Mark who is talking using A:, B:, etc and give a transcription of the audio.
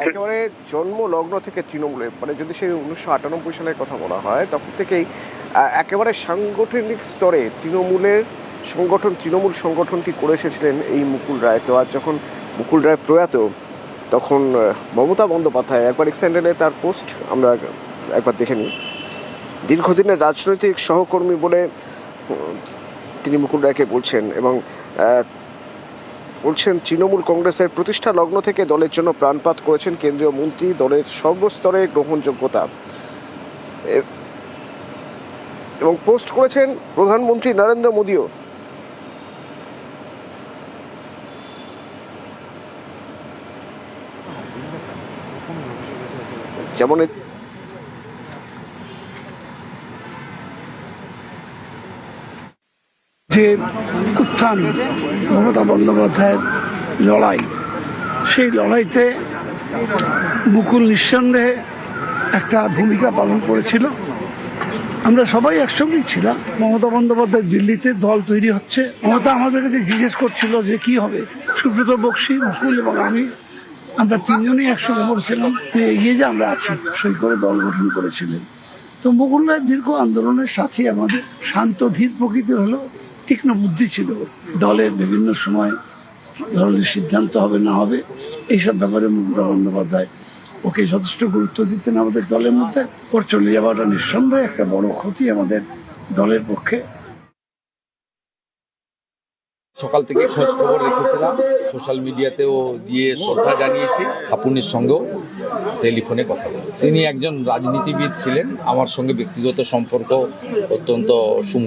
A: একেবারে জন্ম লগ্ন থেকে তৃণমূলে মানে যদি সেই 1998 সালের কথা বলা হয় তখন থেকেই একেবারে সাংগঠনিক স্তরে তৃণমূল সংগঠনটি করে এসেছিলেন এই মুকুল রায়। তো আজ যখন মুকুল রায় প্রয়াত তখন মমতা বন্দ্যোপাধ্যায় একবার এক্স হ্যান্ডেলে তার পোস্ট আমরা একবার দেখে নিই। দীর্ঘদিনের রাজনৈতিক সহকর্মী বলে তিনি মুকুল রায়কে বলছেন এবং বলছেন তৃণমূল কংগ্রেসের প্রতিষ্ঠা লগ্ন থেকে দলের জন্য প্রাণপাত করেছেন কেন্দ্রীয় মন্ত্রী, দলের সর্বস্তরে গ্রহণযোগ্যতা এবং পোস্ট করেছেন প্রধানমন্ত্রী নরেন্দ্র মোদীও। যেমন
B: যে উত্থান মমতা বন্দ্যোপাধ্যায়ের লড়াই, সেই লড়াইতে মুকুল নিঃসন্দেহে একটা ভূমিকা পালন করেছিল। আমরা সবাই একসঙ্গেই ছিলাম। মমতা বন্দ্যোপাধ্যায় দিল্লিতে দল তৈরি হচ্ছে, মমতা আমাদের কাছে জিজ্ঞেস করছিল যে কি হবে। সুব্রত বক্সী, মুকুল এবং আমরা তিনজনই একসঙ্গে বলেছিলাম তো এগিয়ে যে আমরা আছি, সই করে দল গঠন করেছিলেন। তো মুকুল রায়ের দীর্ঘ আন্দোলনের সাথে আমাদের শান্ত ধীর প্রকৃতির হলো, তীক্ষ্ণ বুদ্ধি ছিল। দলের বিভিন্ন সময় ধরনের সিদ্ধান্ত হবে না হবে এইসব ব্যাপারে মমতা বন্দ্যোপাধ্যায় ওকে যথেষ্ট গুরুত্ব দিতেন আমাদের দলের মধ্যে। ওর চলে যাওয়াটা নিঃসন্দেহে একটা বড় ক্ষতি আমাদের দলের পক্ষে।
C: সকাল থেকে খোঁজ খবর রেখেছিলাম, সোশ্যাল মিডিয়াতেও দিয়ে শ্রদ্ধা জানিয়েছি। আপুনির সঙ্গেও টেলিফোনে কথা বলি। তিনি একজন রাজনীতিবিদ ছিলেন, আমার সঙ্গে ব্যক্তিগত সম্পর্ক অত্যন্ত সুমধুর।